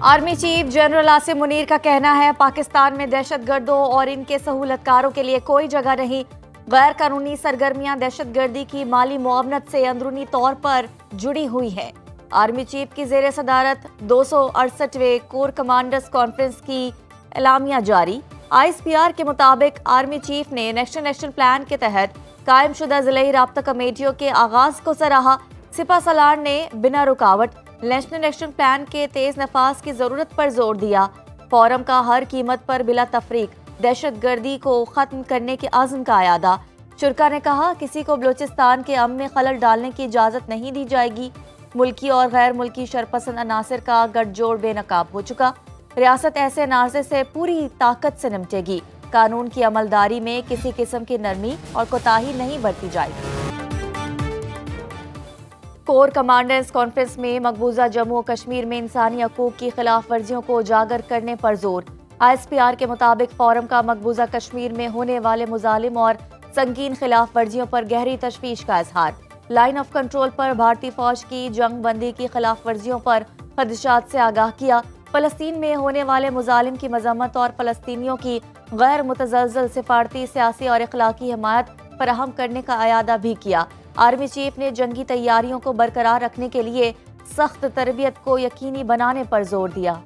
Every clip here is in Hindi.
Army chief general Asim Munir का कहना है, पाकिस्तान में दहशतगर्दों और इनके सहूलतकारों के लिए कोई जगह नहीं। गैर कानूनी सरगर्मियां दहशतगर्दी की माली मुआवनत से अंदरूनी तौर पर जुड़ी हुई है। आर्मी चीफ की जेर सदारत 268वें कोर कमांडर्स कॉन्फ्रेंस की एलामिया जारी। ISPR के मुताबिक आर्मी चीफ ने नेशनल एक्शन प्लान के तहत कायम शुदा जिले राब्ता कमेटियों के आगाज को सराहा। सिपा सलार ने बिना रुकावट नेशनल एक्शन प्लान के तेज नफाज की जरूरत पर जोर दिया। फोरम का हर कीमत पर बिला तफरीक दहशतगर्दी को खत्म करने के अज़्म का अयादा। शुरा ने कहा, किसी को बलूचिस्तान के अमन में खलल डालने की इजाजत नहीं दी जाएगी। मुल्की और गैर मुल्की शरपसंद अनासर का गठजोड़ बेनकाब हो चुका। रियासत ऐसे अनासर से पूरी ताकत से निपटेगी। कानून की अमलदारी में किसी किस्म की नरमी और कोताही नहीं बरती जाएगी। कोर कमांडर्स कॉन्फ्रेंस में मकबूजा जम्मू और कश्मीर में इंसानी हकूक की खिलाफ वर्जियों को उजागर करने पर जोर। ISPR के मुताबिक फोरम का मकबूजा कश्मीर में होने वाले मुजालिम और संगीन खिलाफ वर्जियों पर गहरी तशवीश का इजहार। लाइन ऑफ कंट्रोल पर भारतीय फौज की जंग बंदी की खिलाफ वर्जियों पर खदशात से आगाह किया। फलस्तीन में होने वाले मुजालिम की मजम्मत और फलस्तीनियों की गैर मुतज़लज़ल सिफारती, सियासी और इखलाकी हिमायत फराहम करने का अयादा भी किया। आर्मी चीफ ने जंगी तैयारियों को बरकरार रखने के लिए सख्त तरबियत को यकीनी बनाने पर जोर दिया।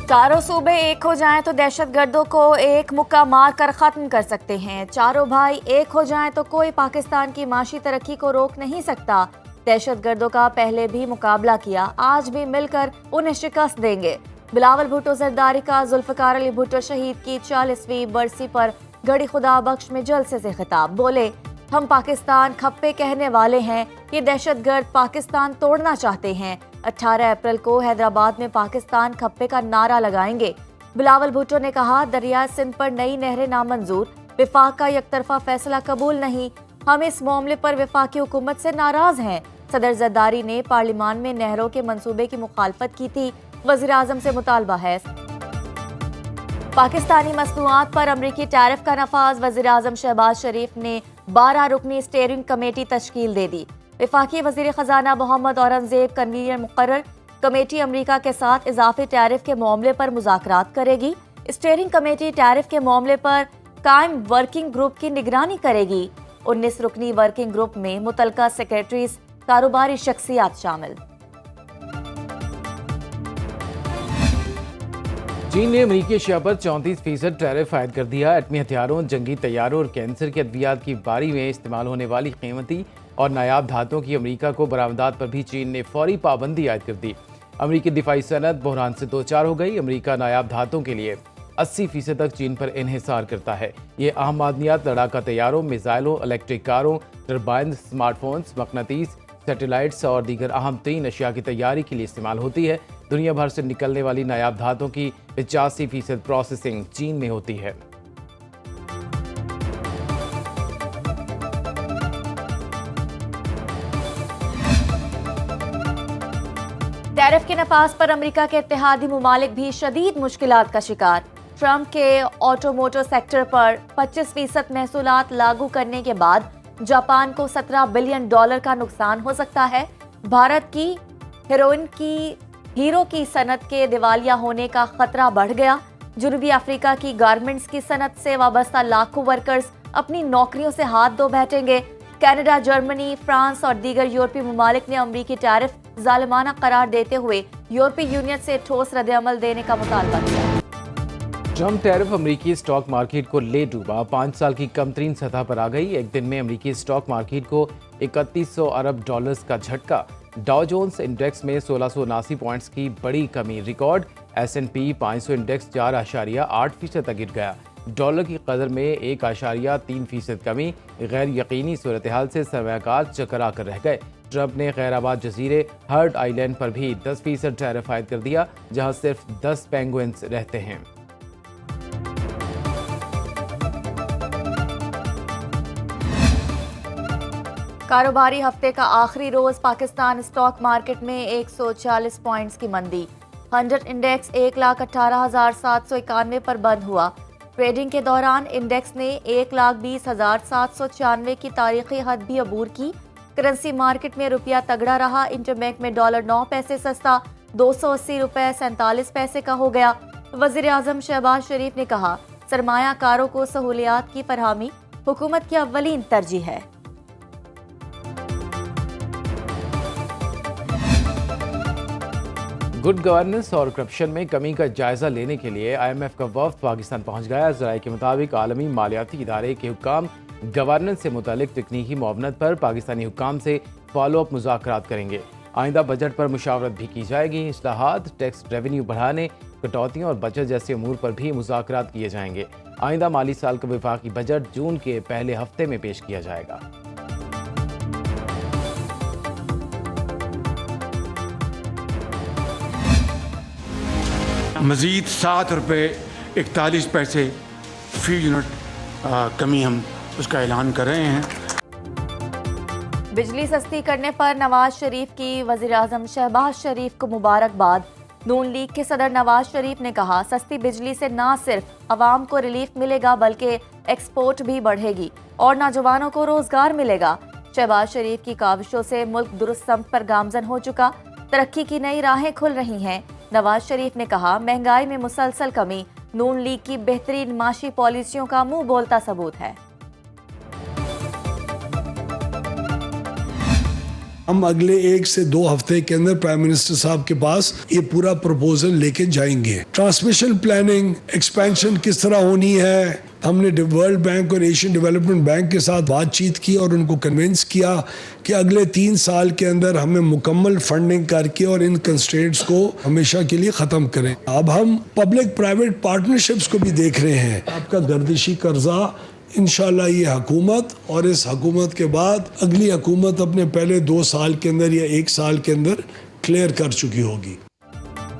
चारों सूबे एक हो जाएं तो दहशतगर्दों को एक मुक्का मार कर खत्म कर सकते हैं। चारों भाई एक हो जाएं तो कोई पाकिस्तान की माशी तरक्की को रोक नहीं सकता। दहशतगर्दों का पहले भी मुकाबला किया, आज भी मिलकर उन्हें शिकस्त देंगे। बिलावल भुट्टो जरदारी का जुल्फकार अली भुट्टो शहीद की 40वीं बरसी पर गड़ी खुदा बख्श में जलसे से खिताब। बोले, हम पाकिस्तान खप्पे कहने वाले हैं, ये दहशतगर्द पाकिस्तान तोड़ना चाहते हैं। 18 अप्रैल को हैदराबाद में पाकिस्तान खप्पे का नारा लगाएंगे। बिलावल भुट्टो ने कहा, दरिया सिंध पर नई नहरें नामंजूर, विफाक का एकतरफा फैसला कबूल नहीं। हम इस मामले पर विफाकी हुकूमत से नाराज हैं। सदर जरदारी ने पार्लियामान में नहरों के मंसूबे की मुखालफत की थी। वज़ीर आज़म से मुतालबा है पाकिस्तानी मसनूआत पर अमरीकी टैरिफ का नफाज। वज़ीर आज़म शहबाज शरीफ ने 12 रुकनी स्टीयरिंग कमेटी तश्कील दे दी। वफाकी वज़ीर खजाना मोहम्मद औरंगजेब कन्वीनर मुकर्रर। कमेटी अमरीका के साथ इजाफी टैरिफ के मामले पर मुज़ाकरात करेगी। स्टीयरिंग कमेटी टैरिफ के मामले पर कायम वर्किंग ग्रुप की निगरानी करेगी। 19 रुकनी वर्किंग ग्रुप में मुतलका सेक्रेटरीज, कारोबारी शख्सियात शामिल। चीन ने अमरीकी अशिया पर 34% टैरिफ आयद कर दिया। एटमी हथियारों, जंगी तैयारों और कैंसर के अद्वियात की बारी में इस्तेमाल होने वाली कीमती और नायाब धातुओं की अमरीका को बरामदात पर भी चीन ने फौरी पाबंदी आयद कर दी। अमरीकी दिफाई सनत बहरान से दो चार हो गई। अमरीका नायाब धातुओं के लिए 80% तक चीन पर इन्हिसार करता है। ये अहम मादनियात लड़ाका तैयारों, मिसाइलों, इलेक्ट्रिक कारों, टर्बाइन, स्मार्टफोन्स, मकनातीस, सैटेलाइट्स और दीगर अहम तीन अशिया की तैयारी के लिए इस्तेमाल होती है। दुनिया भर से निकलने वाली नायाब धातुओं की 85% प्रोसेसिंग चीन में होती है। टैरिफ के नफाज पर अमेरिका के इत्तेहादी मुमालिक भी शदीद मुश्किलात का शिकार। ट्रंप के ऑटोमोटिव सेक्टर पर 25% महसूलात लागू करने के बाद जापान को $17 बिलियन का नुकसान हो सकता है। भारत की हीरो की सनत के दिवालिया होने का खतरा बढ़ गया। जनूबी अफ्रीका की गारमेंट्स की सनत से वाबस्ता लाखों वर्कर्स अपनी नौकरियों से हाथ धो बैठेंगे। कनाडा, जर्मनी, फ्रांस और दीगर यूरोपीय ममालिक ने अमरीकी टैरिफ जालिमाना करार देते हुए यूरोपीय यूनियन से ठोस रद्द-ए-अमल देने का मुतालबा किया। ट्रंप टैरिफ अमरीकी स्टॉक मार्केट को ले डूबा। 5 साल की कमतरीन सतह पर आ गई। एक दिन में अमरीकी स्टॉक मार्केट को $3100 अरब का झटका। डाउ जोन्स इंडेक्स में 1679 पॉइंट्स की बड़ी कमी रिकॉर्ड। S&P 500 इंडेक्स 4.8% तक गिर गया। डॉलर की कदर में 1.3% कमी। गैर यकीनी सूरत हाल से सरमायाकार चकरा कर रह गए। ट्रंप ने खैराबाद जजीरे हर्ड आइलैंड पर भी 10% टैरिफ आयद कर दिया, जहां सिर्फ 10 पेंगुइन्स रहते हैं। कारोबारी हफ्ते का आखिरी रोज पाकिस्तान स्टॉक मार्केट में 140 पॉइंट्स की मंदी। 100 इंडेक्स 1,18,791 पर बंद हुआ। ट्रेडिंग के दौरान इंडेक्स ने 1,20,796 की तारीखी हद भी अबूर की। करेंसी मार्केट में रुपया तगड़ा रहा। इंटरबैंक में $9 सस्ता, 280 रुपए 47 पैसे का हो गया। वजीर आजम शहबाज शरीफ ने कहा, सरमायाकारों को सहूलियात की फरहमी हुकूमत की अव्वलीन तरजीह है। गुड गवर्नेंस और करप्शन में कमी का जायजा लेने के लिए IMF का वफ्द पाकिस्तान पहुंच गया। ज़राए के मुताबिक आलमी मालियाती इदारे के हुक्काम गवर्नेंस से मुतालिक तकनीकी मुआवनत पर पाकिस्तानी हुक्काम से फॉलो अप मुज़ाकरात करेंगे। आइंदा बजट पर मुशावरत भी की जाएगी। इस्लाहात, टैक्स रेवेन्यू बढ़ाने, कटौतियों और बचत जैसे अमूर पर भी मुज़ाकरात किए जाएंगे। आइंदा माली साल का वफाकी बजट जून के पहले हफ्ते में पेश किया जाएगा। मज़ीद 7 रुपये 41 पैसे फी यूनिट कमी हम उसका ऐलान कर रहे हैं। बिजली सस्ती करने पर नवाज शरीफ की वजीर आजम शहबाज शरीफ को मुबारकबाद। नून लीग के सदर नवाज शरीफ ने कहा, सस्ती बिजली से न सिर्फ अवाम को रिलीफ मिलेगा बल्कि एक्सपोर्ट भी बढ़ेगी और नौजवानों को रोजगार मिलेगा। शहबाज शरीफ की काविशों से मुल्क दुरुस्त सम्त पर गामजन हो चुका, तरक्की की नई राहें खुल रही हैं। नवाज शरीफ ने कहा, महंगाई में मुसलसल कमी नून लीग की बेहतरीन माशी पॉलिसियों का मुंह बोलता सबूत है। हम अगले 1 से 2 हफ्ते के अंदर प्राइम मिनिस्टर साहब के पास ये पूरा प्रपोजल लेके जाएंगे। ट्रांसमिशन प्लानिंग एक्सपेंशन किस तरह होनी है, हमने वर्ल्ड बैंक और एशियन डेवलपमेंट बैंक के साथ बातचीत की और उनको कन्विंस किया कि अगले 3 साल के अंदर हमें मुकम्मल फंडिंग करके और इन कंस्ट्रेंट्स को हमेशा के लिए ख़त्म करें। अब हम पब्लिक प्राइवेट पार्टनरशिप्स को भी देख रहे हैं। आपका गर्दिशी कर्जा इंशाल्लाह ये हुकूमत और इस हुकूमत के बाद अगली हुकूमत अपने पहले 2 साल के अंदर या 1 साल के अंदर क्लियर कर चुकी होगी।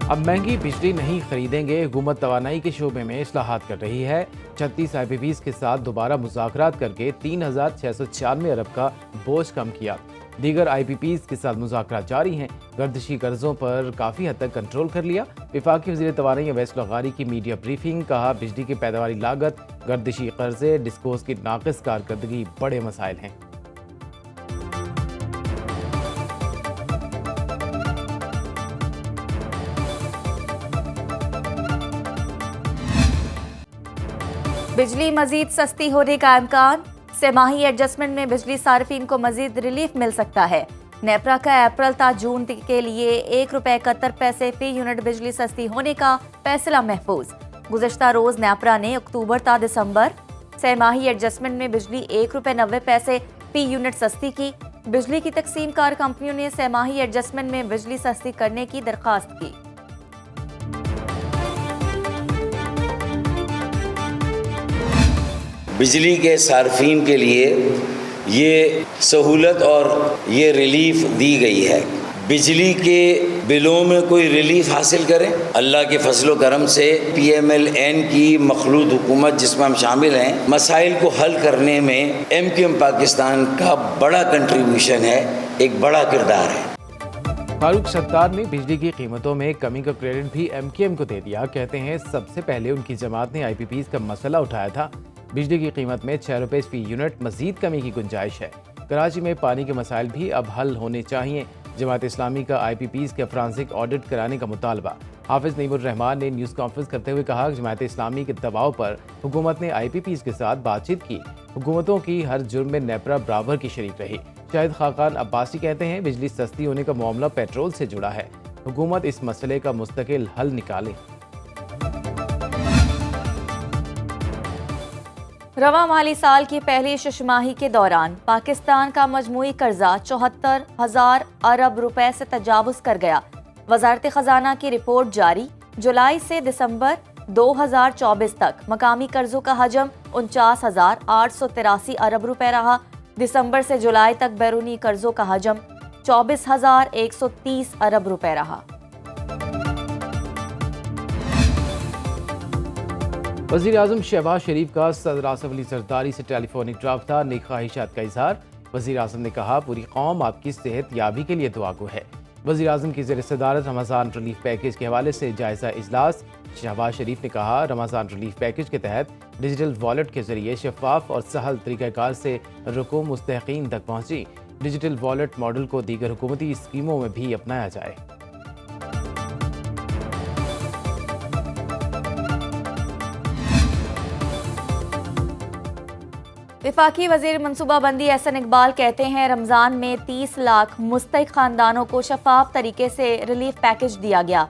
अब महंगी बिजली नहीं खरीदेंगे। हुकूमत तवानाई के शोबे में इस्लाहात कर रही है। 36 IPPs के साथ दोबारा मुज़ाकरात करके 3696 अरब का बोझ कम किया। दीगर IPPs के साथ मुज़ाकरात जारी हैं। गर्दिशी कर्जों पर काफ़ी हद तक कंट्रोल कर लिया। वफाकी वज़ीर तवानाई अवैस लग़ारी की मीडिया ब्रीफिंग, कहा, बिजली की पैदावारी लागत, गर्दिशी कर्जे, डिस्कोस की नाक़िस कारकर्दगी बड़े मसाइल हैं। बिजली मजीद सस्ती होने का इम्कान। सेमाही एडजस्टमेंट में बिजली सार्फिन को मजीद रिलीफ मिल सकता है। नेपरा का अप्रैल ता जून के लिए ₹1.71 फी यूनिट बिजली सस्ती होने का फैसला महफूज। गुज़श्ता रोज नेपरा ने अक्टूबर ता दिसंबर सेमाही एडजस्टमेंट में बिजली ₹1.90 फी यूनिट सस्ती की। बिजली की तकसीम कार कंपनियों ने सेमाही एडजस्टमेंट में बिजली सस्ती करने की दरख्वास्त की। बिजली के सार्फिन के लिए ये सहूलत और ये रिलीफ दी गई है। बिजली के बिलों में कोई रिलीफ हासिल करें, अल्लाह के फजलो करम से PMLN की मखलूत हुकूमत जिसमें हम शामिल हैं, मसाइल को हल करने में MQM पाकिस्तान का बड़ा कंट्रीब्यूशन है, एक बड़ा किरदार है। फारूक सत्तार ने बिजली की कीमतों में कमी का क्रेडिट भी MQM को दे दिया। कहते हैं, सबसे पहले उनकी जमात ने IPPs का मसला उठाया था। बिजली की कीमत में 6 रुपये फी यूनिट मजीद कमी की गुंजाइश है। कराची में पानी के मसाइल भी अब हल होने चाहिए। जमात इस्लामी का IPPs के फ्रांसिक ऑडिट कराने का मुतालबा। हाफिज नईमुर रहमान ने न्यूज़ कॉन्फ्रेंस करते हुए कहा कि जमात इस्लामी के दबाव पर हुकूमत ने IPPs के साथ बातचीत की। हुकूमतों की हर जुर्म में नेपरा बराबर की शरीक रही। शाहिद खाकान अब्बासी कहते हैं, बिजली सस्ती होने का मामला पेट्रोल से जुड़ा है। हुकूमत इस मसले का मुस्तकिल हल निकाले। रवा माली साल की पहली छमाही के दौरान पाकिस्तान का मजमूई कर्जा 74,000 अरब रुपए से तजावुज कर गया। वजारत खजाना की रिपोर्ट जारी। जुलाई से दिसंबर 2024 तक मकामी कर्जों का हजम 49,883 अरब रुपए रहा। दिसंबर से जुलाई तक बैरूनी कर्जों का हजम 24,130 अरब रुपए रहा। वज़ीर आज़म शहबाज शरीफ का सदर आसिफ अली जरदारी से टेलीफोनिक रब्ता, नेक ख्वाहिशात का इजहार। वज़ीर आज़म ने कहा, पूरी कौम आपकी सेहत याबी के लिए दुआगो है। वज़ीर आज़म की ज़ेर सदारत रमज़ान रिलीफ पैकेज के हवाले से जायज़ा इजलास। शहबाज शरीफ ने कहा, रमज़ान रिलीफ पैकेज के तहत डिजिटल वॉलेट के जरिए शफाफ और सहल तरीक़ाकार से रकूम मुस्तहिक़ीन तक पहुँची। डिजिटल वॉलेट मॉडल को दीगर हुकूमती स्कीमों में भी अपनाया जाए। वफाकी वजीर मनसूबाबंदी एहसन इकबाल कहते हैं रमज़ान में 30 लाख मुस्तहिक खानदानों को शफाफ तरीके से रिलीफ पैकेज दिया गया।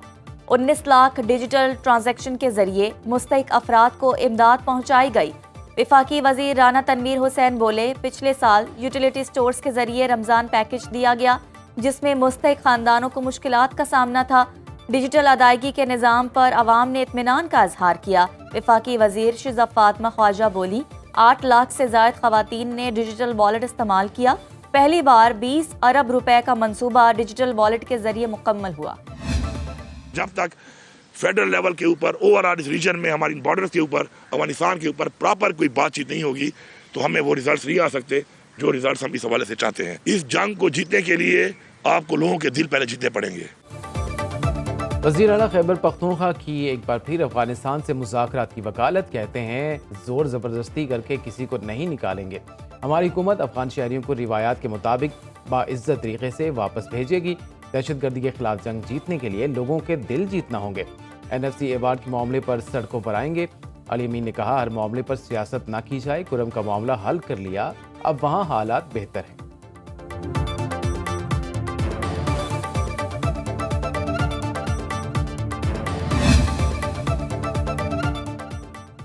19 लाख डिजिटल ट्रांजैक्शन के जरिए मुस्तहिक अफराद को इमदाद पहुंचाई गई। वफाकी वजीर राना तनवीर हुसैन बोले, पिछले साल यूटिलिटी स्टोर्स के जरिए रमज़ान पैकेज दिया गया जिसमें मुस्तहिक खानदानों को मुश्किलात का सामना था। डिजिटल अदायगी के निज़ाम पर अवाम ने इत्मीनान का इजहार किया। वफाकी वजीर शिज़ा फातिमा ख्वाजा बोली, 8 लाख से ज़ायद ख़वातीन ने डिजिटल वॉलेट इस्तेमाल किया। पहली बार 20 अरब रुपए का मंसूबा डिजिटल वॉलेट के जरिए मुकम्मल हुआ। जब तक फेडरल लेवल के ऊपर ओवरऑल इस रीजन में हमारी बॉर्डर्स के ऊपर अफगानिस्तान के ऊपर प्रॉपर कोई बातचीत नहीं होगी तो हमें वो रिजल्ट्स नहीं आ सकते जो रिजल्ट्स हम इस हवाले से चाहते हैं। इस जंग को जीतने के लिए आपको लोगों के दिल पहले जीतने पड़ेंगे। वज़ीर आला खैबर पख्तूनख्वा की एक बार फिर अफगानिस्तान से मुज़ाकरात की वकालत, कहते हैं जोर ज़बरदस्ती करके किसी को नहीं निकालेंगे। हमारी हुकूमत अफगान शहरियों को रिवायात के मुताबिक बाइज़्ज़त तरीके से वापस भेजेगी। दहशतगर्दी के खिलाफ जंग जीतने के लिए लोगों के दिल जीतना होंगे। NFC अवार्ड के मामले पर सड़कों पर आएंगे। अली अमीन ने कहा, हर मामले पर सियासत ना की जाए। कुरम का मामला हल कर लिया, अब वहाँ हालात बेहतर हैं।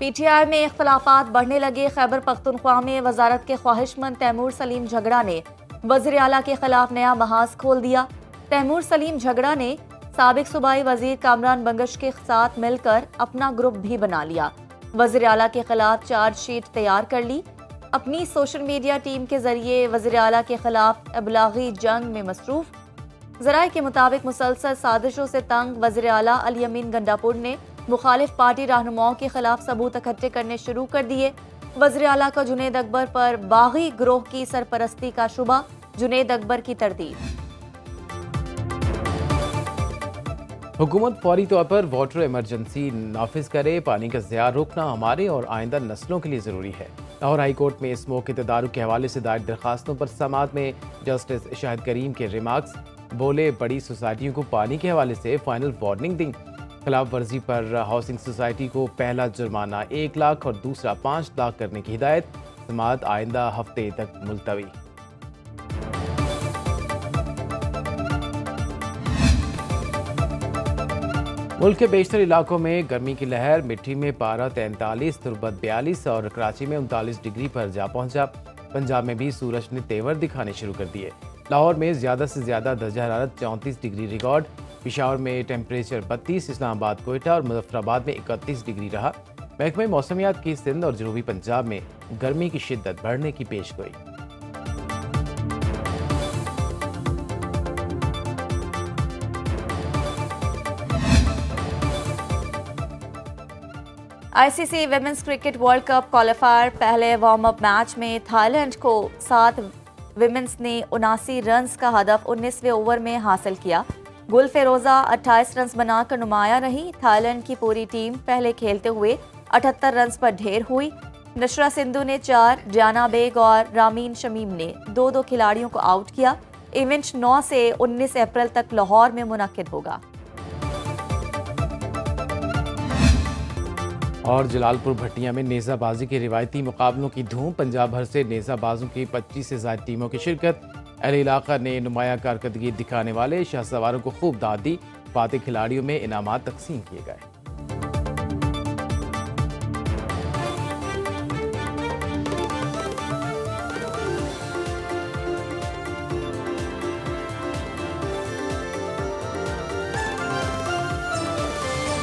PTI में इख्तलाफात बढ़ने लगे। खैबर पख्तूनख्वा में वजारत के ख्वाहिशमंद तैमूर सलीम झगड़ा ने वज़ीर आला के खिलाफ नया महाज खोल दिया। तैमूर सलीम झगड़ा ने साबिक सूबाई वजीर कामरान बंगश के साथ मिलकर अपना ग्रुप भी बना लिया। वज़ीर आला के खिलाफ चार्जशीट तैयार कर ली। अपनी सोशल मीडिया टीम के जरिए वज़ीर आला के खिलाफ अबलागी जंग में मसरूफ। ज़राए के मुताबिक मुसलसल साजिशों से तंग वज़ीर आला अली अमीन गंडापुर ने मुखालिफ पार्टी रहनुमाओं के खिलाफ सबूत इकट्ठे करने शुरू कर दिए। वज़ीर आला का जुनैद अकबर पर बागी ग्रोह की सरपरस्ती का शुबा, जुनैद अकबर की तरदीद। हुकूमत फौरी तौर पर वाटर इमरजेंसी नाफिज करे। पानी का ज़िया रोकना हमारे और आइंदा नस्लों के लिए ज़रूरी है। लाहौर हाई कोर्ट में स्मोक के तदारुक के हवाले से दायर दरखास्तों पर समाअत में जस्टिस शाहिद करीम के रिमार्क्स, बोले बड़ी सोसाइटियों को पानी के हवाले से फाइनल वार्निंग दी। खिलाफ वर्जी पर हाउसिंग सोसाइटी को पहला जुर्माना 1 लाख और दूसरा 5 लाख करने की हिदायत। समाअत आइंदा हफ्ते तक मुलतवी। मुल्क के बेशतर इलाकों में गर्मी की लहर। मिट्टी में पारा 43, तुर्बत 42 और कराची में 39 डिग्री पर जा पहुंचा। पंजाब में भी सूरज ने तेवर दिखाने शुरू कर दिए। लाहौर में ज़्यादा से ज़्यादा दर्जा हरारत 34 डिग्री रिकॉर्ड। पेशावर में टेम्परेचर 32, इस्लामाबाद, कोयटा और मुजफ्फराबाद में 31 डिग्री रहा। महकमे मौसमियात की सिंध और जनूबी पंजाब में गर्मी की शिद्दत बढ़ने की पेशगोई। ICC women's cricket world cup qualifier पहले वार्म अप मैच में थाईलैंड को 7 विमेंस ने 79 रन्स का हदफ 19वें ओवर में हासिल किया। गुल फेरोजा 28 रन्स बनाकर नुमाया रही। थाईलैंड की पूरी टीम पहले खेलते हुए 78 रन्स पर ढेर हुई। नशरा सिंधु ने 4, जाना बेग और रामीन शमीम ने 2-2 खिलाड़ियों को आउट किया। इवेंट 9 से 19 अप्रैल तक लाहौर में मुनक्किद होगा। और जलालपुर भट्टियां में नेज़ाबाजी के रिवायती मुकाबलों की धूम। पंजाब भर से नेज़ाबाजों की 25 से ज़ायद टीमों की शिरकत। अहले इलाका ने नुमाया कारकर्दगी दिखाने वाले शाहसवारों को खूब दाद दी। फातिह खिलाड़ियों में इनामात तकसीम किए गए।